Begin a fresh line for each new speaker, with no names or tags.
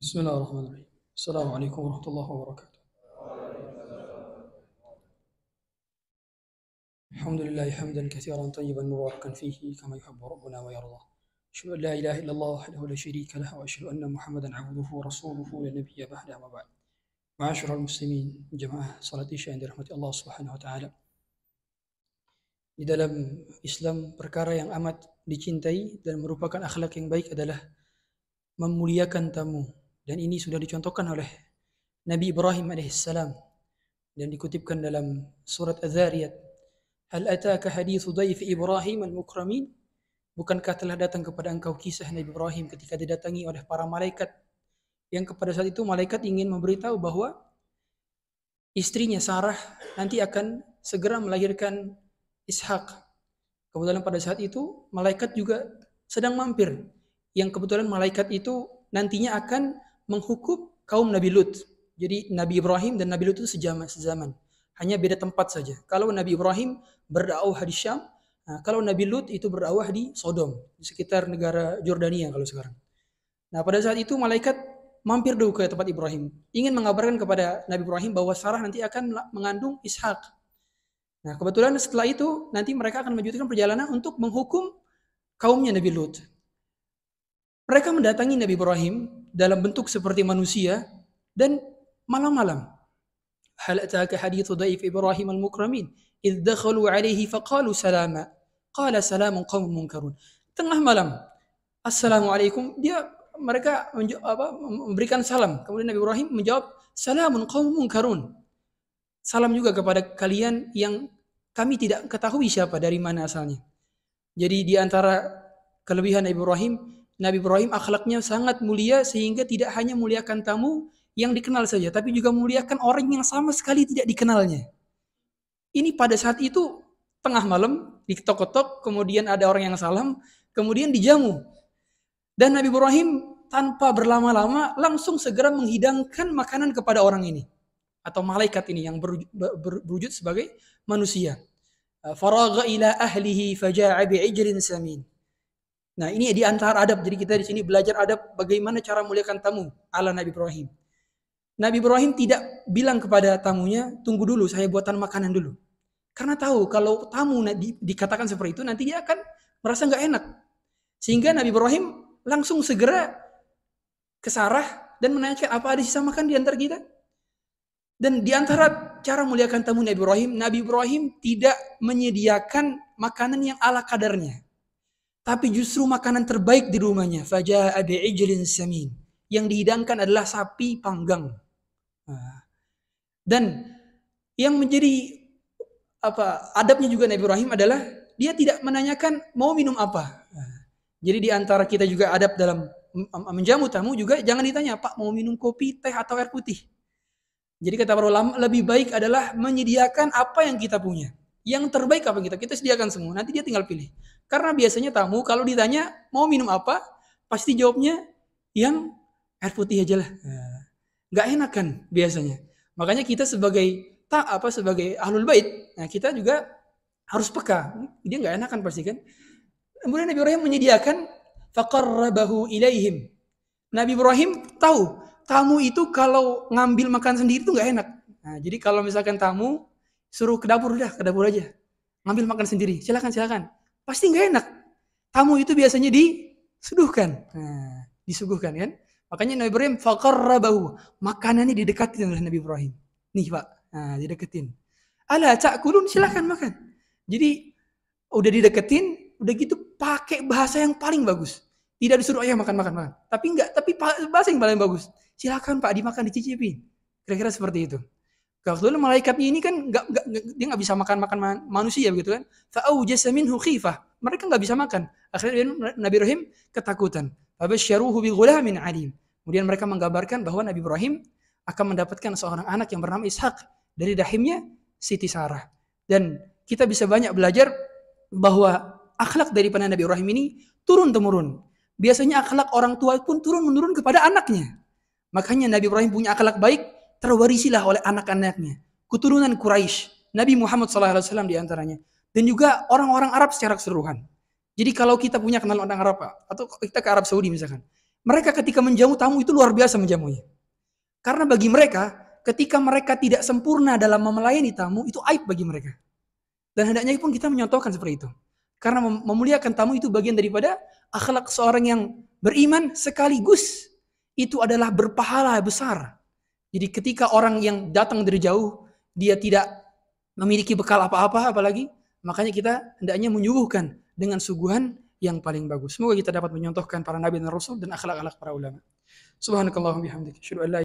بسم الله الرحمن الرحيم. السلام عليكم ورحمة الله وبركاته. الحمد لله حمدا كثيرا طيبا مباركا فيه كما يحب ربنا ويرضى. أشهد أن لا إله إلا الله وحده لا شريك له وأشهد أن محمدا عبده ورسوله لا نبي بعده أما بعد. معاشر المسلمين jemaah salat Isya yang dirahmati Allah Subhanahu wa taala. Di dalam Islam perkara yang amat dicintai dan merupakan akhlak yang baik adalah memuliakan tamu, dan ini sudah dicontohkan oleh Nabi Ibrahim alaihissalam dan dikutipkan dalam surat Az-Zariyat. Hal ataka hadithu dhaifi Ibrahim al-mukramin? Bukankah telah datang kepada engkau kisah Nabi Ibrahim ketika didatangi oleh para malaikat, yang kepada saat itu malaikat ingin memberitahu bahwa istrinya Sarah nanti akan segera melahirkan Ishak. Kebetulan pada saat itu malaikat juga sedang mampir, yang kebetulan malaikat itu nantinya akan menghukum kaum Nabi Lut. Jadi Nabi Ibrahim dan Nabi Lut itu sezaman. Hanya beda tempat saja. Kalau Nabi Ibrahim berdakwah di Syam, kalau Nabi Lut itu berdakwah di Sodom, di sekitar negara Jordania kalau sekarang. Nah, pada saat itu malaikat mampir dulu ke tempat Ibrahim, ingin mengabarkan kepada Nabi Ibrahim bahwa Sarah nanti akan mengandung Ishak. Nah, kebetulan setelah itu nanti mereka akan melanjutkan perjalanan untuk menghukum kaumnya Nabi Lut. Mereka mendatangi Nabi Ibrahim dalam bentuk seperti manusia dan malam-malam. Hal ataka hadithu dhaif Ibrahim al-mukramin idh dakhalu alaihi faqalu salama qala salamun qaumun munkarun. Tengah malam, assalamualaikum, mereka memberikan salam. Kemudian Nabi Ibrahim menjawab salamun qaumun munkarun. Salam juga kepada kalian yang kami tidak ketahui siapa, dari mana asalnya. Jadi di antara kelebihan Nabi Ibrahim akhlaknya sangat mulia, sehingga tidak hanya muliakan tamu yang dikenal saja, tapi juga muliakan orang yang sama sekali tidak dikenalnya. Ini pada saat itu tengah malam, diketok-ketok, kemudian ada orang yang salam, kemudian dijamu. Dan Nabi Ibrahim tanpa berlama-lama langsung segera menghidangkan makanan kepada orang ini, atau malaikat ini yang berwujud sebagai manusia. Faragha ila ahlihi faja'a bi'ijlin samin. Nah, ini di antara adab. Jadi kita di sini belajar adab bagaimana cara muliakan tamu ala Nabi Ibrahim. Nabi Ibrahim tidak bilang kepada tamunya, tunggu dulu, saya buatan makanan dulu. Karena tahu kalau tamu dikatakan seperti itu, nanti dia akan merasa nggak enak. Sehingga Nabi Ibrahim langsung segera ke Sarah dan menanyakan, apa ada sisa makan di antara kita? Dan di antara cara muliakan tamu Nabi Ibrahim tidak menyediakan makanan yang ala kadarnya, tapi justru makanan terbaik di rumahnya. Faja'a bi'ijlin samin. Yang dihidangkan adalah sapi panggang. Dan yang menjadi adabnya juga Nabi Ibrahim adalah dia tidak menanyakan mau minum apa. Jadi di antara kita juga adab dalam menjamu tamu juga jangan ditanya, Pak mau minum kopi, teh atau air putih. Jadi kata para ulama, lebih baik adalah menyediakan apa yang kita punya. Yang terbaik apa yang kita sediakan semua. Nanti dia tinggal pilih. Karena biasanya tamu kalau ditanya mau minum apa, pasti jawabnya yang air putih aja lah. Nggak enak kan biasanya. Makanya kita sebagai ahlul bait, nah kita juga harus peka. Dia nggak enak kan pasti kan. Kemudian Nabi Ibrahim menyediakan faqarrabahu ilaihim. Nabi Ibrahim tahu tamu itu kalau ngambil makan sendiri itu nggak enak. Nah, jadi kalau misalkan tamu suruh ke dapur aja, ngambil makan sendiri, silakan. Pasti nggak enak. Tamu itu biasanya disuguhkan. Nah, disuguhkan kan? Makanya Nabi Ibrahim faqarrabahu, makanannya didekatin oleh Nabi Ibrahim. Nih Pak, nah dideketin. Ala ta'kulun, silakan makan. Jadi udah dideketin, udah gitu pakai bahasa yang paling bagus. Tidak disuruh ayo makan. Tapi bahasa yang paling bagus. Silakan Pak, dimakan, dicicipi. Kira-kira seperti itu. Kebetulan malaikatnya ini kan dia nggak bisa makan manusia begitu kan. Fa'aujasa minhu khifah. Mereka nggak bisa makan. Akhirnya Nabi Ibrahim ketakutan. Fabasyaruhu bighulamin alim. Kemudian mereka menggambarkan bahwa Nabi Ibrahim akan mendapatkan seorang anak yang bernama Ishak dari rahimnya Siti Sarah. Dan kita bisa banyak belajar bahwa akhlak daripada Nabi Ibrahim ini turun-temurun. Biasanya akhlak orang tua pun turun-menurun kepada anaknya. Makanya Nabi Ibrahim punya akhlak baik, terwarisilah oleh anak-anaknya. Keturunan Quraisy, Nabi Muhammad SAW di antaranya. Dan juga orang-orang Arab secara keseluruhan. Jadi kalau kita punya kenal orang Arab, atau kita ke Arab Saudi misalkan, Mereka ketika menjamu tamu itu luar biasa menjamunya. Karena bagi mereka, ketika mereka tidak sempurna dalam melayani tamu, itu aib bagi mereka. Dan hendaknya pun kita menyontohkan seperti itu. Karena memuliakan tamu itu bagian daripada akhlak seorang yang beriman, sekaligus itu adalah berpahala besar. Jadi ketika orang yang datang dari jauh, dia tidak memiliki bekal apa-apa, apalagi, makanya kita hendaknya menyuguhkan dengan suguhan yang paling bagus. Semoga kita dapat menyontohkan para nabi dan rasul dan akhlak-akhlak para ulama. Subhanakallahumma bihamdika, asyhadu an la